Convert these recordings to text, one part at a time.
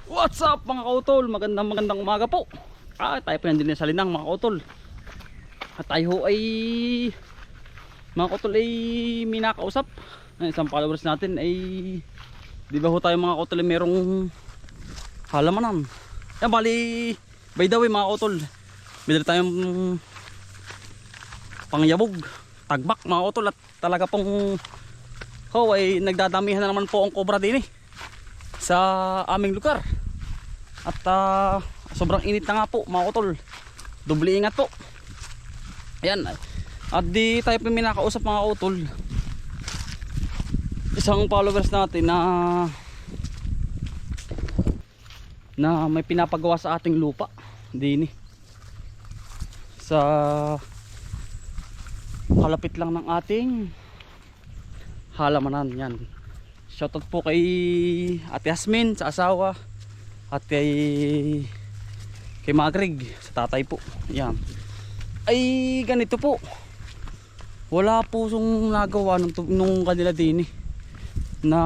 What's up mga kautol? Magandang umaga po. Tayo po nandun sa Linang mga kautol. At tayo ay mga kautol ay may nakausap. Isang followers natin ay di ba ho tayo mga kautol ay merong halamanan. Yan bali by the way mga kautol, may dala tayong pangyabog, tagbak mga kautol. At talaga pong ay nagdadamihan na naman po ang cobra din sa aming lugar. At sobrang init na nga po mga kautol. Doble ingat po. Ayan. At di tayo po minakausap mga kautol. Isang followers natin na may pinapagawa sa ating lupa din sa kalapit lang ng ating halamanan. Yan. Shoutout po kay Ate Yasmin sa asawa at kay Magrig sa tatay po. Yan. Ay ganito po. Wala po song nagawa nung kanila din na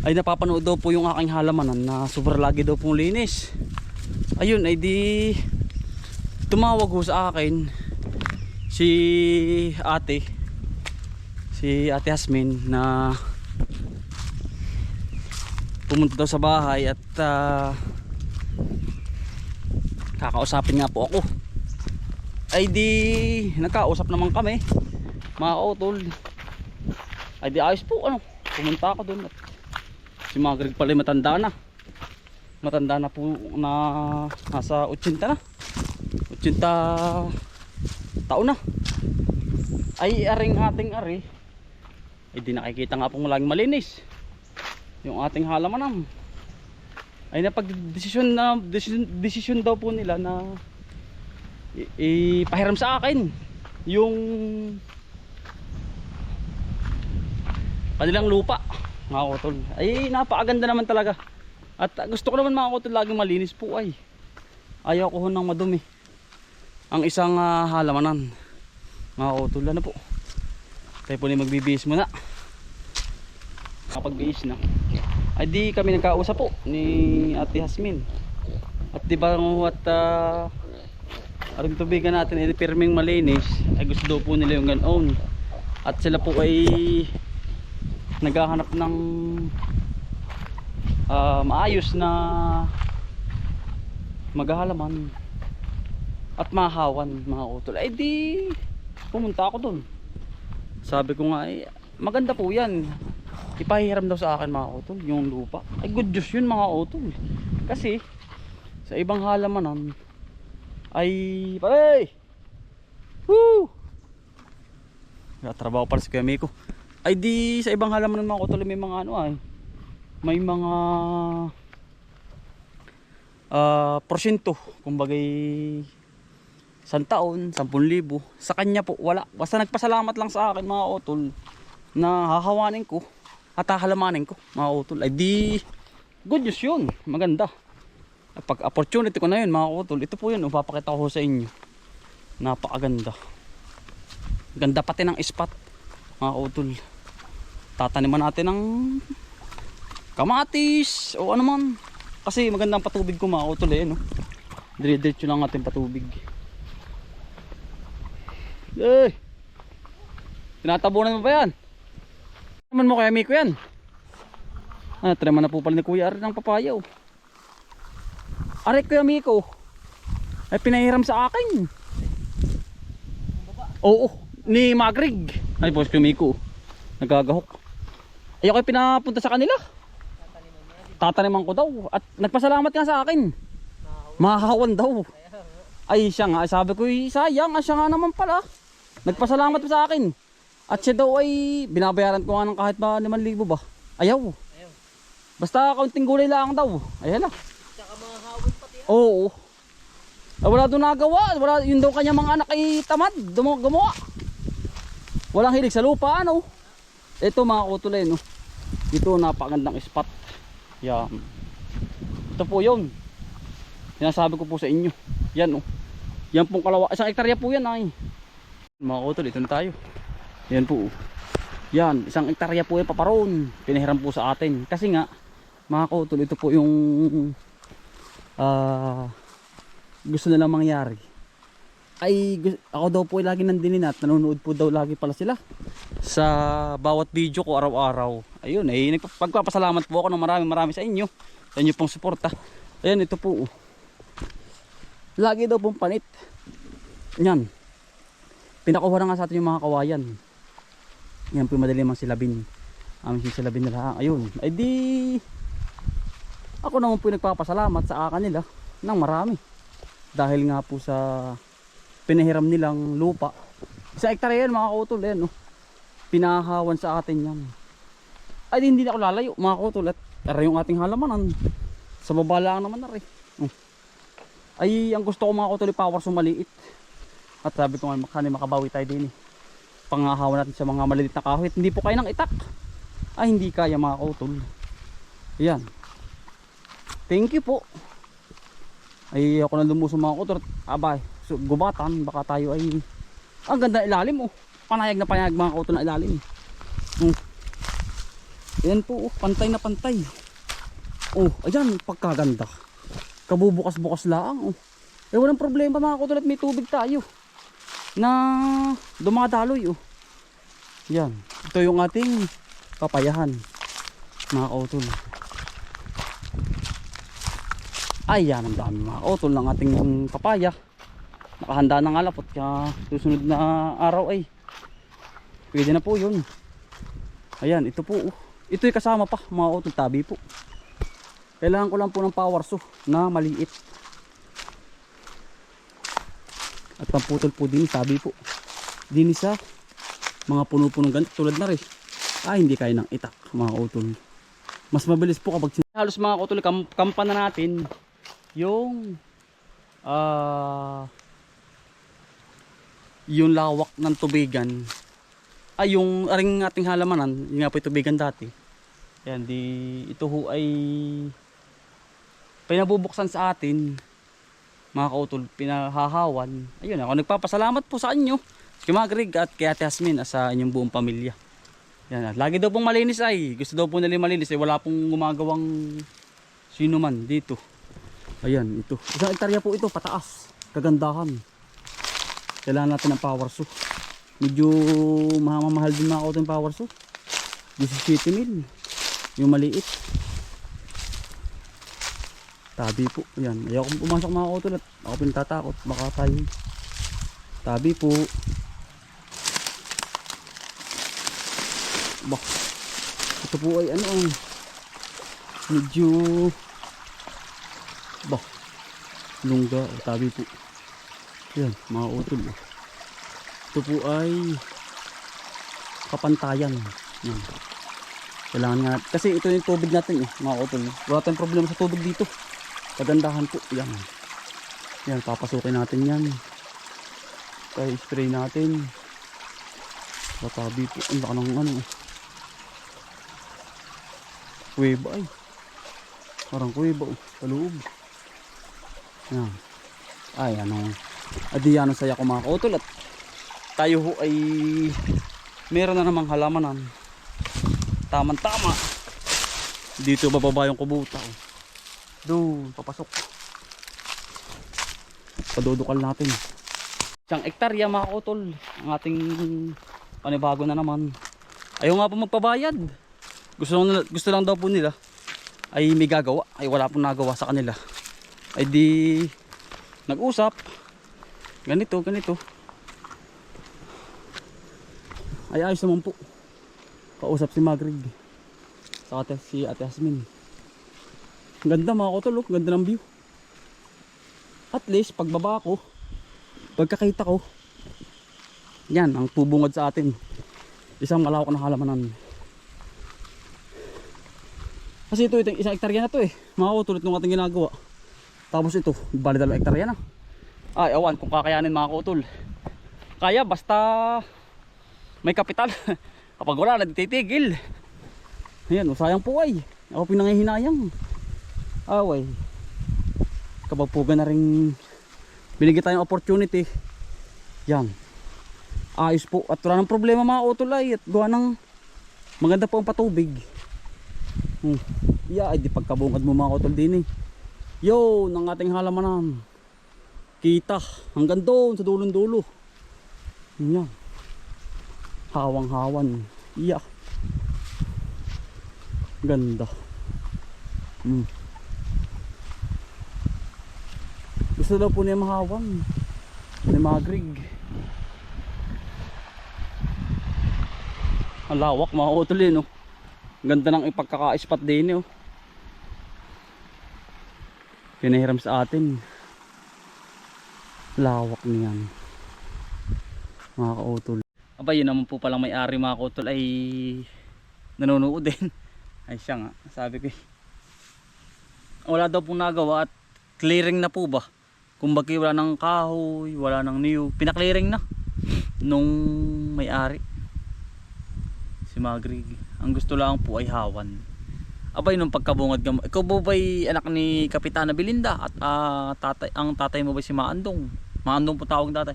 ay napapanood daw po yung aking halamanan na super lagi daw pong linis. Ayun ay di tumawag ho sa akin si Ate Yasmin na pumunta daw sa bahay at kakausapin nga po ako. Ay di nagkausap naman kami mga kautol. Ay di ayos po pumunta ako doon at si Magrig pala matanda na po na nasa 80 na 80 taon na. Ay aring ating ari ay di nakikita nga pong laging malinis yung ating halamanan. Ay napag-desisyon daw po nila na ipahiram sa akin yung kanilang lupa mga kautol. Ay napakaganda naman talaga at gusto ko naman mga kautol laging malinis po. Ay ayaw ko nang madumi ang isang halamanan mga kautol. Ano po tayo po na magbibihis muna. Kapag bihis na ay di kami nagkausap po ni Ate Yasmin at di ba aring tubigan natin ay pirming malinis ay gusto daw po nila yung ganon. At sila po ay naghahanap ng maayos na maghahalaman at mahawan mga utol. Ay di pumunta ako dun. Sabi ko nga ay maganda po yan, ipahiram daw sa akin mga utol yung lupa. Ay good news yun mga utol, kasi sa ibang halamanan ay trabaho para si Kuya Miko. Ay di sa ibang halamanan mga utol may mga may mga porsyento, kumbagay 100 taon, 10,000. Sa kanya po wala, basta nagpasalamat lang sa akin mga utol na hahawanin ko at hahalamanin ko mga utol. Ay di good news yun, maganda. Pag opportunity ko na yun mga utol, ito po yun, upapakita ko sa inyo. Napakaganda, ganda pati ng spot mga utol. Tataniman natin ng kamatis o ano man, kasi magandang patubig ko mga utol dire-diretso lang ating patubig. Tinatabunan mo ba yan? Naman mo kaya Miko yan? Tinaman na po pala ni Kuya Ari ng papaya Ari Kuya Miko ay pinahiram sa akin. Oo, ni Magrig. Ay po si Kuya Miko nagagahok. Ay ako ay pinapunta sa kanila, tataniman ko daw at nagpasalamat nga sa akin, mahahawan daw. Ay siya nga, sabi ko sayang, siya nga naman pala nagpasalamat sa akin. At siya daw ay binabayaran ko nga ng kahit ba 5,000 ba. Ayaw. Basta kaunting gulay lang daw. Ay hala. Tsaka mga hawin pati. Oo. Ay, wala doon nagawa. Wala, yun daw kanya mga anak ay tamad gumawa. Walang hilig sa lupa Ito mga kutuloy Dito napakagandang spot. Yan. Ito po yun. Sinasabi ko po sa inyo. Yan Yan pong kalawa. 1 hektarya po yan mga kutuloy, ito na tayo. Yan po. Yan, 1 hektarya po yung paparon. Pinahiram po sa atin. Kasi nga, mga kautol, ito po yung gusto nilang mangyari. Ako daw po ay lagi nandinin at nanonood po daw lagi pala sila sa bawat video ko araw-araw. Ayun, nagpapasalamat po ako ng marami sa inyo. Sa inyo pong suporta. Ayan, ito po. Lagi daw pong panit. Yan. Pinakuha na nga sa atin yung mga kawayan. Yan po yung madali mang silabin. Amin silabin nila. Ayun. Ay di ako naman po yung nagpapasalamat sa kanila ng marami. Dahil nga po sa pinahiram nilang lupa. Sa hektarya yan mga kautol. Yan, no? Pinahawan sa atin yan. Ay di hindi na ako lalayo mga kautol. At yung ating halamanan. Sa baba lang naman na rin. Ay ang gusto ko mga kautol ay power sumaliit. At sabi ko nga makabawi tayo din eh. Pangahawan natin sa mga maliit na kahoy. Hindi po kaya ng itak. Ay hindi kaya mga kautol. Yan. Thank you po. Ay ako na lumuso mga kautol. Abay. So, gubatan. Baka tayo ay ang ganda ilalim oh. Panayag na panayag mga kautol na ilalim. Yan po oh. Pantay na pantay. Oh, ayan, pagkaganda. Kabubukas-bukas lang. Oh. Eh, walang problema mga kautol at may tubig tayo. Na dumadaloy. Oh. Yan. Ito yung ating papayahan. Mga kautol. Ayan, ang dami mga kautol ng ating papaya. Nakahanda na nga lapot. Kaya susunod na araw ay pwede na po yun. Ayan, ito po. Oh. Ito yung kasama pa mga kautol, tabi po. Kailangan ko lang po ng power saw na maliit. At pamputol po din, sabi po. Din sa mga puno-punong ganito tulad na rin. Hindi kaya ng itak mga kautol. Mas mabilis po kapag halos mga kautol, kampan na natin yung yung lawak ng tubigan. Yung aring ating halamanan, yun nga po yung tubigan dati. Yan, ito ho ay pinabubuksan sa atin mga kautol, pinahahawan. Ayun, ako nagpapasalamat po sa inyo kay Magrig at kay Ate Hasmin sa inyong buong pamilya. Yan, lagi daw pong malinis ay gusto daw po nila malinis ay wala pong gumagawang sino man dito. Ayan, ito isang hektarya po ito pataas, kagandahan. Kailangan natin ng power saw. Medyo mamahal din mga kautol yung power saw, 17,000 yung maliit. Tabi po, yan. Ayaw kong pumasok mga kautol at ako pinatatakot. Baka tayo. Tabi po. Bah. Ito po ay ano. Medyo. Bah. Lungga. Tabi po. Yan, mga kautol. Ito po ay kapantayan. Yan. Kailangan nga. Kasi ito yung tubig natin mga kautol. Wala tayong problema sa tubig dito. Kagandahan po. Yan. Yan, papasukin natin yan. Kaya spray natin. Tatabi po. Ang laka ng ano. Kuweba ay. Parang kuweba sa loob. Yan. Ay ano. Adi yan ang saya ko mga kautol. At tayo ho ay meron na namang halamanan. Tamang tama. Dito bababa yung kubuta. Doon, papasok. Padudukal natin. Isang hektarya mga kautol. Ang ating panibago na naman. Ayaw nga po magpabayad. Gusto lang daw po nila. Ay may gagawa. Ay wala pong nagawa sa kanila. Ay di nag-usap. Ganito. Ay ayos naman po. Kausap si Magrig. Saka si Ate Hasmin. Ganda mga kautol, ganda ng view. At least pagbaba ko, pagkakita ko, yan ang bubungad sa atin. Isang malawak na halamanan. Kasi ito isang hektarya na to mga kautol nung ating ginagawa. Tapos ito, bali 2 hektarya na. Ay awan kung kakayanin mga kautol. Kaya basta may kapital. Kapag wala na titigil. Ayan, sayang po ay. Ako pinangihinayang. Away. Kabagpugan na rin binigyan tayong opportunity. Yan. Ayos po. At wala ng problema mga utol ay. At gawa ng maganda po ang patubig. Ay di pagkabungad mo mga utol din eh. Yo, ng ating halamanan. Kita hanggang doon sa dulong dulo. Yan. Hawang-hawan. Ganda. Gusto daw po niya mahawang. Ni Magrig. Ang lawak mga utol eh, no? Ganda ng ipagkaka-spot din eh, oh. Pinahiram sa atin. Lawak niyan mga kautol. Aba yun naman po palang may-ari mga kautol ay nanonood din. Ay siya nga, sabi ko wala daw pong nagawa at clearing na po ba. Kumbaga wala ng kahoy, wala ng niyo, pinaklearing na nung may-ari si Magrig. Ang gusto lang po ay hawan. Abay nung pagkabungad ka, ikaw po ba'y anak ni Kapitana Belinda at ang tatay mo ba si Maandong? Maandong po tawag tatay.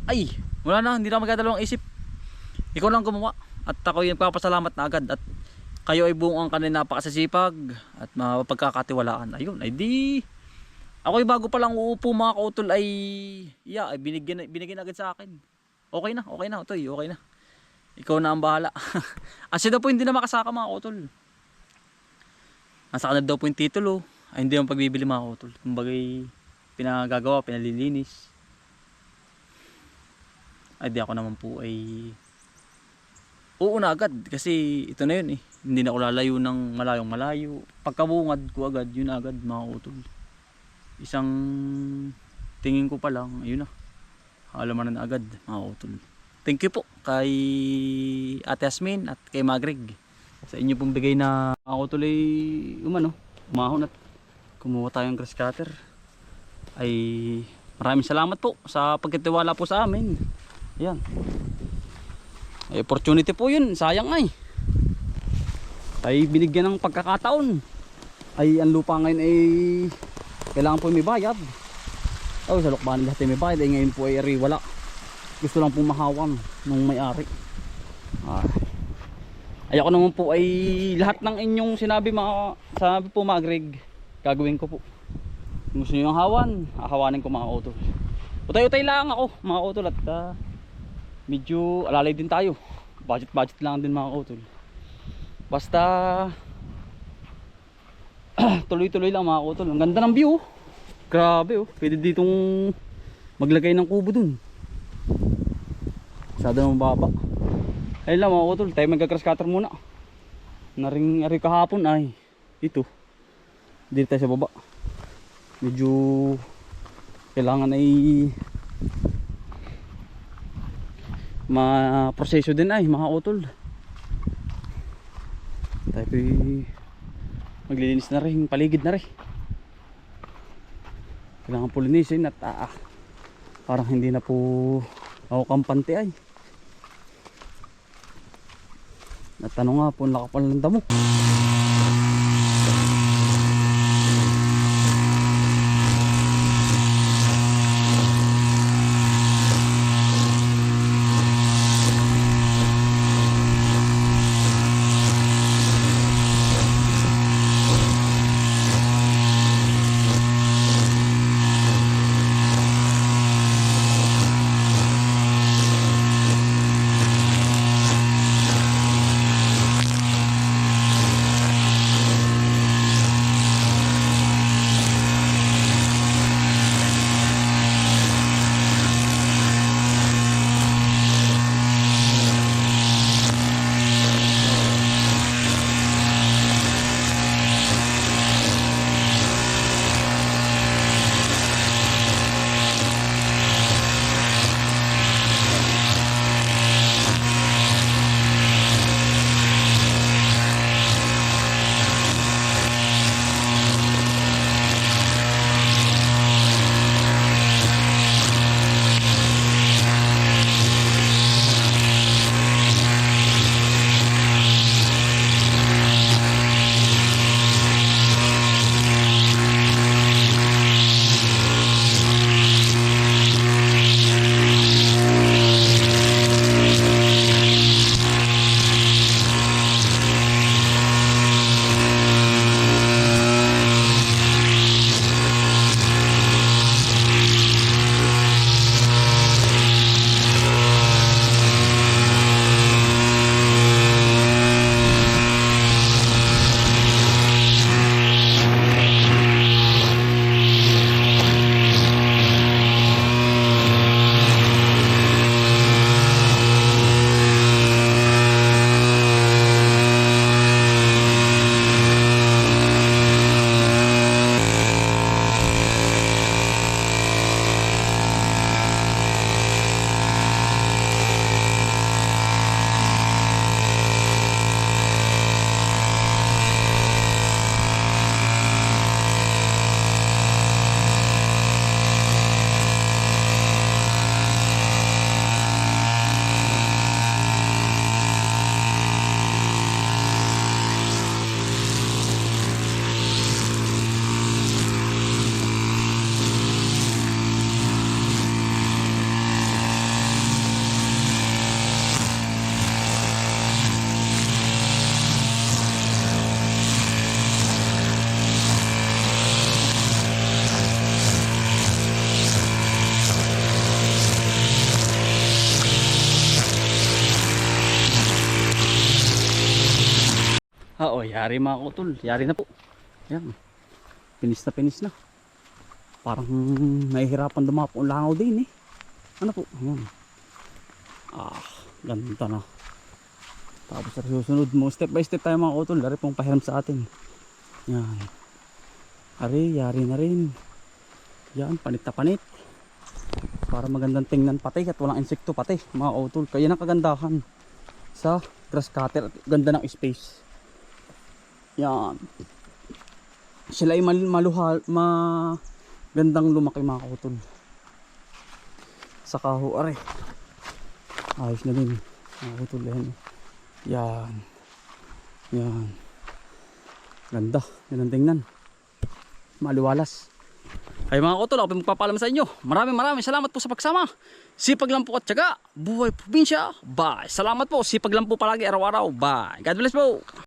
Ay, wala na, hindi na magdadalawang isip. Ikaw lang gumawa at ako yung papasalamat na agad at kayo ay buong ang kanina napakasasipag at mapagkakatiwalaan. Ayun, ay di ako ay bago pa lang uupo mga kautol ay ay binigyan agad sa akin. Okay na, Utoy, okay na. Ikaw na ang bahala. Asi daw po hindi na makasaka mga kautol. Nasa kanila daw po yung titulo. Ay hindi yung pagbibili mga kautol. Kumbagay pinagagawa, pinalilinis. Ay di ako naman po ay uuna agad. Kasi ito na yun eh. Hindi na ako lalayo ng malayong malayo. Pagkabungad ko agad, yun agad mga kautol. Isang tingin ko pa lang, ayun na. Halamanan na agad mga kautol. Thank you po kay Ate Asmin at kay Magrig sa inyo pong bigay na ako tuloy umahon at kumuha tayong grass cutter. Ay maraming salamat po sa pagtitiwala po sa amin. Ayan. Ay opportunity po yun, sayang ay binigyan ng pagkakataon. Ay ang lupa ngayon ay kailangan po may bayad. Sa lukban lahat ay may bayad. Ay ngayon po ay wala. Gusto lang po mahawan nung may-ari. Ayoko naman po ay lahat ng inyong sinabi po Magrig, gagawin ko po. Kung gusto nyo yung hawan, hahawanin ko mga utol. Utay-utay lang ako mga utol at medyo alalay din tayo. Budget lang din mga utol. Basta tuloy-tuloy lang mga utol. Ang ganda ng view. Grabe oh. Pwede ditong maglagay ng kubo dun. Masyado ng baba. Ayun lang mga utol, tayo mag-grass cutter muna. Naring ari kahapon ay ito. Dito tayo sa baba. Medyo kailangan ay ma-proseso din ay mga utol. Tayo maglilinis na rin, paligid na rin. Kailangan po linisin at parang hindi na po ako kampante ay. At ano nga po, nakapal ng damo. O, yari mga utol. Yari na po. Ayan. Pinis na. Parang nahihirapan dumapo ang langaw din eh. Ano po? Ayan. Ganda na. Tapos sa susunod mo, step by step tayo mga utol. Dari pong pahiram sa atin. Yan. Yari na rin. Yan, panit na panit. Para magandang tingnan pati at walang insekto pati mga utol. Kaya ang kagandahan sa grass cutter. Ganda ng space. Yan. Sila ay gandang lumaki mga utol. Sa kaho are. Ayos na din mga utol. Yan. Ganda. Yan ang tingnan. Maliwalas. Ay mga utol, ako magpapaalam sa inyo. Maraming salamat po sa pagsama. Sipag lang po at tiyaga. Buhay probinsya. Bye. Salamat po. Sipag lang po palagi araw-araw. Bye. God bless po.